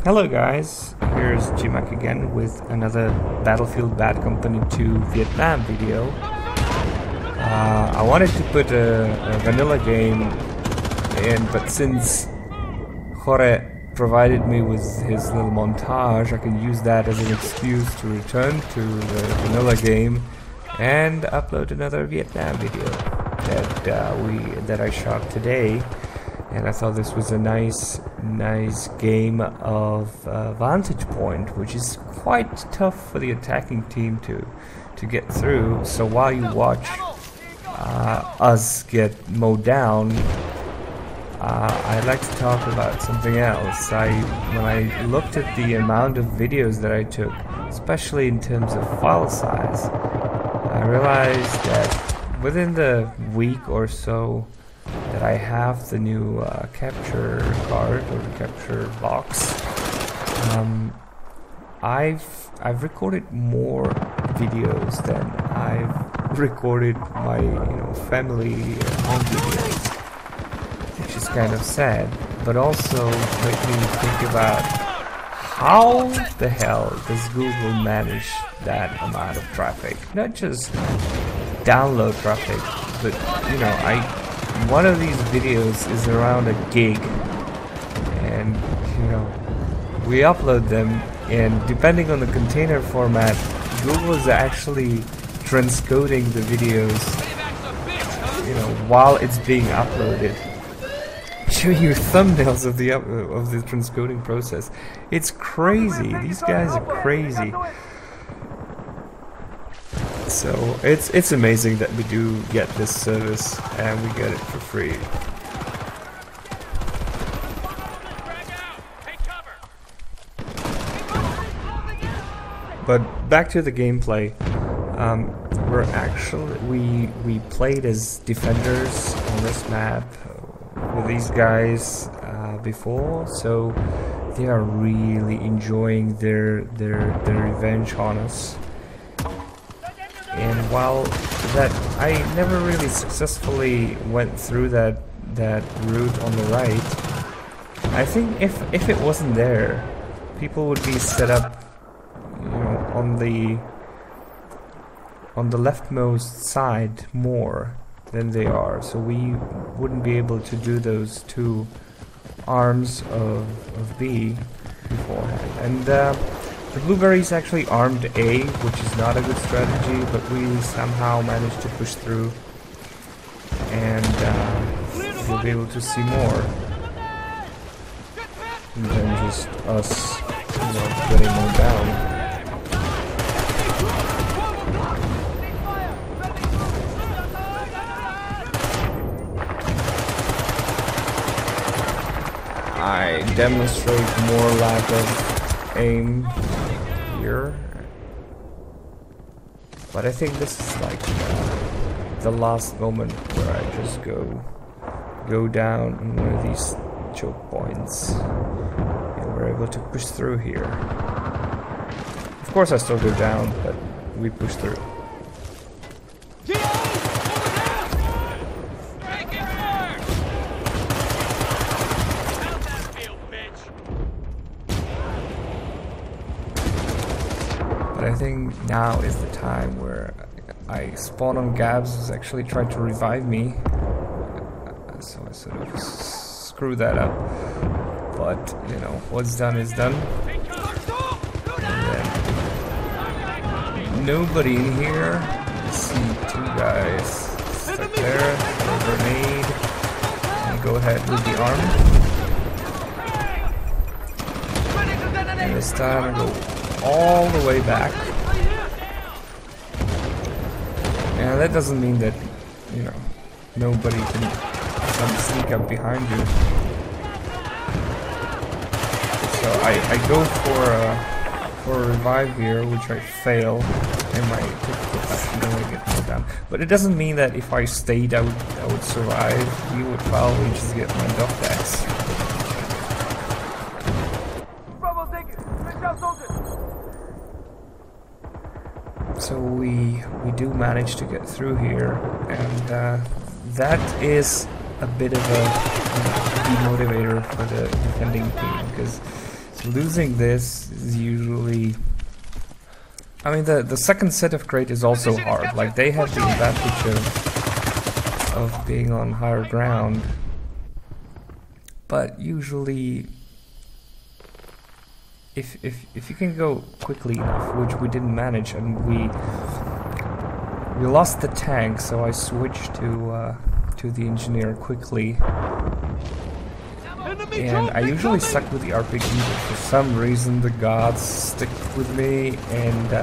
Hello guys, here's G-Mac again with another Battlefield Bad Company 2 Vietnam video. I wanted to put a vanilla game in, but since Jorge provided me with his little montage, I can use that as an excuse to return to the vanilla game and upload another Vietnam video that I shot today. And I thought this was a nice game of Vantage Point, which is quite tough for the attacking team to get through. So while you watch us get mowed down, I'd like to talk about something else. When I looked at the amount of videos that I took, especially in terms of file size, I realized that within the week or so that I have the new capture card or the capture box, I've recorded more videos than I've recorded my family home videos, which is kind of sad, but also made me think about how the hell does Google manage that amount of traffic? Not just download traffic, but one of these videos is around a gig, and we upload them, and depending on the container format, Google is actually transcoding the videos while it's being uploaded, showing you thumbnails of the transcoding process. It's crazy. These guys are crazy. So it's amazing that we do get this service and we get it for free. But back to the gameplay. We played as defenders on this map with these guys before, so they are really enjoying their revenge on us. And while that I never really successfully went through that route on the right, I think if it wasn't there, people would be set up on the leftmost side more than they are, so we wouldn't be able to do those two arms of B beforehand. And the blueberries actually armed A, which is not a good strategy, but we somehow managed to push through, and we'll be able to see more than just us getting them down. I demonstrate more lack of aim here, but I think this is like the last moment where I just go down on one of these choke points, and we're able to push through here. Of course I still go down, but we push through. I think now is the time where I spawn on Gabs, who's actually trying to revive me, so I sort of screwed that up, but what's done is done. And then nobody in here. I see two guys stuck there, throw a grenade, and go ahead with the arm, and this time I go all the way back. And that doesn't mean that nobody can sneak up behind you. So I go for a revive here, which I fail, and my typical fashion get knocked down. But it doesn't mean that if I stayed out I would survive. You would probably just get my duck axe. So we do manage to get through here, and that is a bit of a demotivator for the defending team, because losing this is usually... I mean, the second set of crate is also hard. Like, they have the advantage of being on higher ground. But usually, if you can go quickly enough, which we didn't manage, and we lost the tank, so I switched to the engineer quickly. And I usually stuck with the RPG, but for some reason the gods stick with me, and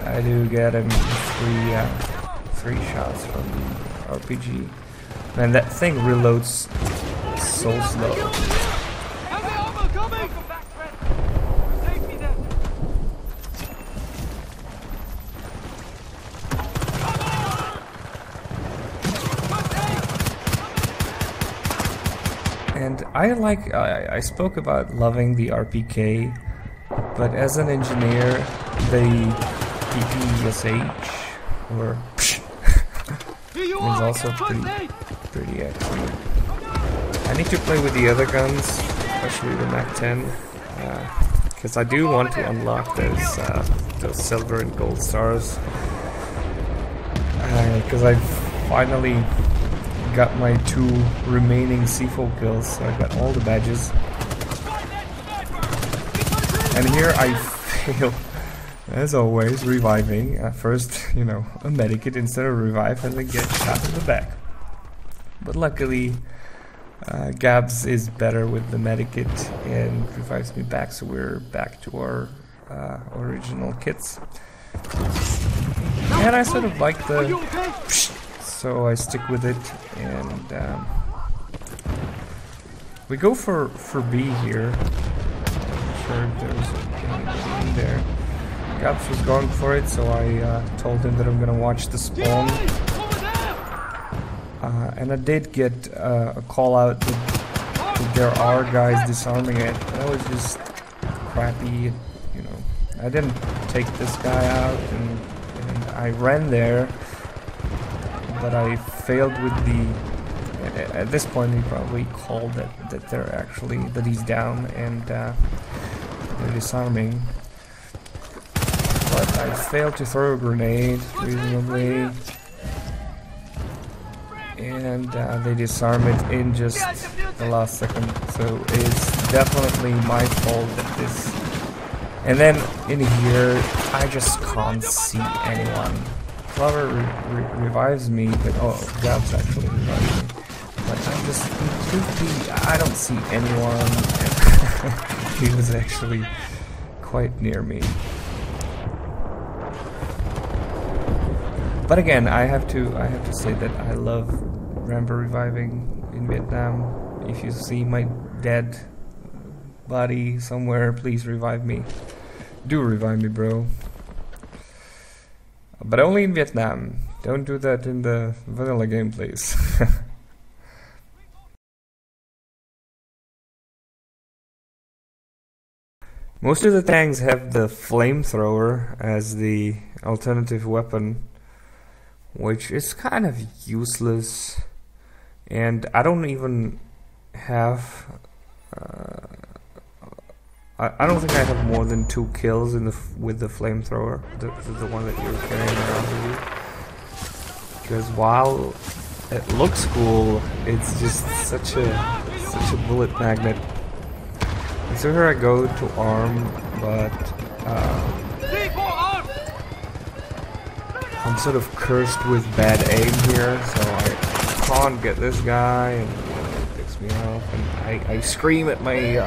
I do get him three shots from the RPG. Man, that thing reloads so slow. And I spoke about loving the RPK, but as an engineer, the PPSH, or is also pretty excellent. I need to play with the other guns, especially the MAC-10, because I do want to unlock those silver and gold stars, because I finally got my 2 remaining C4 kills, so I got all the badges. And here I fail, as always, reviving. First, you know, a medikit instead of revive, and then get shot in the back. But luckily, Gabs is better with the medikit and revives me back, so we're back to our original kits. And I sort of like the... So I stick with it, and we go for B here. I'm sure if there's anybody in there. Gaps was going for it, so I told him that I'm gonna watch the spawn. And I did get a call out that there are guys disarming it. That was just crappy, you know. I didn't take this guy out, and I ran there. But I failed with the... At this point, he probably called that they're actually... that he's down, and they're disarming. But I failed to throw a grenade reasonably. And they disarm it in just the last second. So it's definitely my fault that this... And then in here, I just can't see anyone. Flower revives me, but Gabs actually revives me. But I don't see anyone. He was actually quite near me. But again, I have to say that I love Rambo reviving in Vietnam. If you see my dead body somewhere, please revive me. Do revive me, bro. But only in Vietnam. Don't do that in the vanilla game, please. Most of the tanks have the flamethrower as the alternative weapon, which is kind of useless. And I don't even have... I don't think I have more than 2 kills with the flamethrower, the one that you're carrying around with you. Because while it looks cool, it's just such a bullet magnet. And so here I go to arm, but I'm sort of cursed with bad aim here, so I can't get this guy, and it picks me up, and I scream at my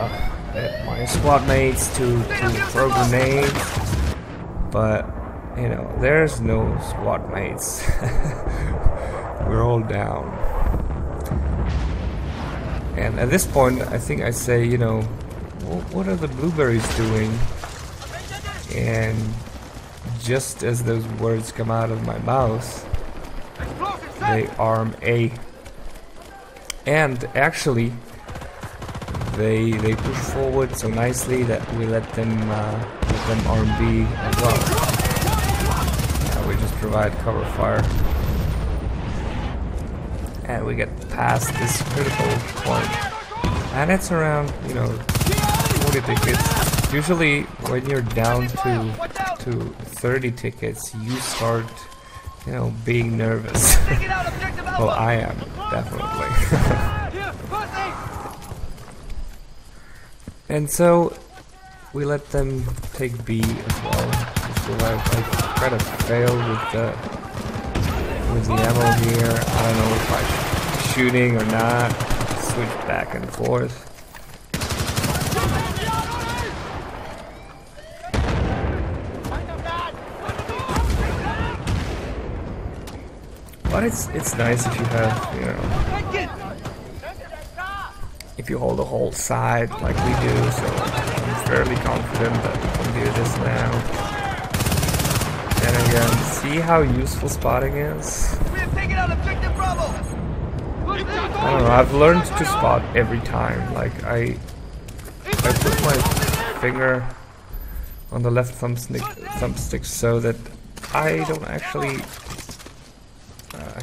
squad mates to throw grenades, but you know, there's no squad mates. We're all down. And at this point, I think I say, you know, what are the blueberries doing? And just as those words come out of my mouth, they arm A. And actually, they push forward so nicely that we let them arm B as well. We just provide cover fire, and we get past this critical point. and it's around, you know, 40 tickets. Usually when you're down to 30 tickets, you start, you know, being nervous. Well, I am, definitely. And so we let them take B as well. So I kind of failed with the ammo here. I don't know if I'm shooting or not. Switch back and forth. But it's nice if you have, you know, if you hold the whole side like we do, so I'm fairly confident that we can do this now. And again, see how useful spotting is? I don't know, I've learned to spot every time. Like I put my finger on the left thumbstick so that I don't actually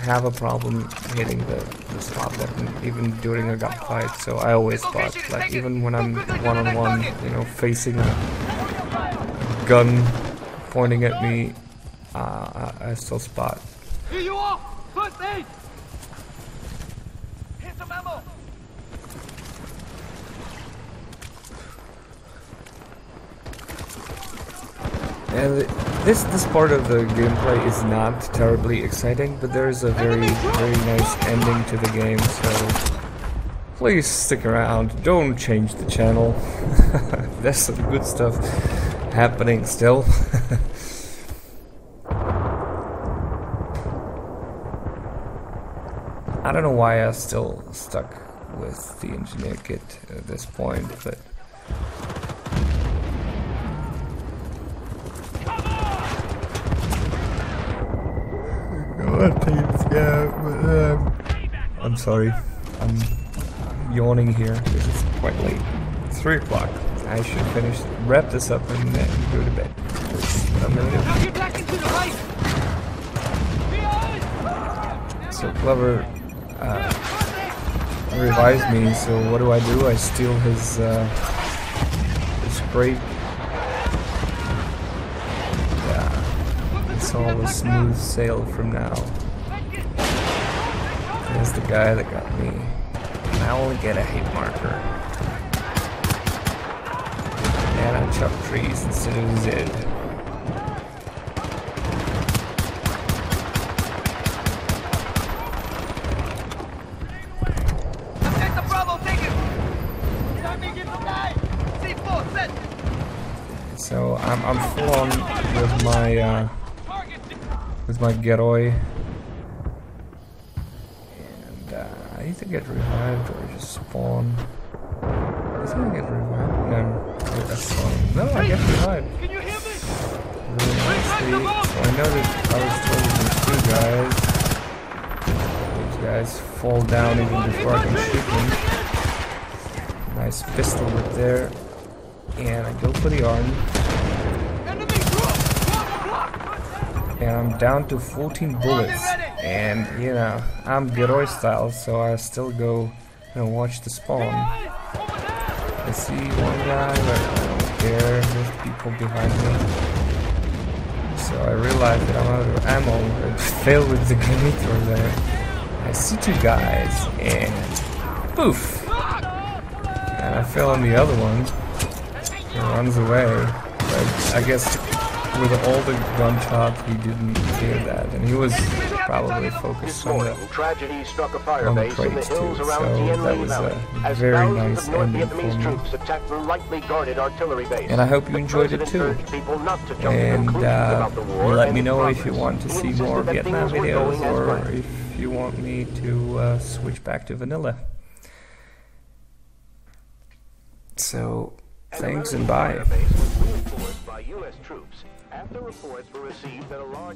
have a problem hitting the spot button even during a gunfight, so I always spot. Like even when I'm one-on-one, you know, facing a gun pointing at me, I still spot. Here you are! First aid! Here's some ammo! And this part of the gameplay is not terribly exciting, but there is a very nice ending to the game, so please stick around. Don't change the channel. There's some good stuff happening still. I don't know why I'm still stuck with the engineer kit at this point, but I'm sorry, I'm yawning here because it's quite late. 3 o'clock. I should wrap this up and then go to bed. That's what I'm gonna do. So Clever revives me, so what do? I steal his crate. Yeah, it's all a smooth sail from now. There's the guy that got me. And I only get a hit marker. And I chop trees instead of Zed. So I'm full on with my Geroi. I either get revived or just spawn. Is I get revived? No, that's spawn. No, I get revived. Really nicely. So I know that I was told these guys fall down even before I can shoot them. Nice pistol right there. And I go for the arm. And I'm down to 14 bullets. And, you know, I'm Geroi style, so I still go and watch the spawn. I see one guy, but I don't care. There's people behind me. So I realize that I'm out of ammo. I failed with the grenade there. I see 2 guys, and poof! And I fell on the other one. He runs away. But I guess with all the gunshots, he didn't hear that, and he was probably focused on the crates too. So that was a very nice ending for me. And I hope you enjoyed it too. And let me know if you want to see more Vietnam videos, or if you want me to switch back to vanilla. So, thanks and bye. After reports were received that a large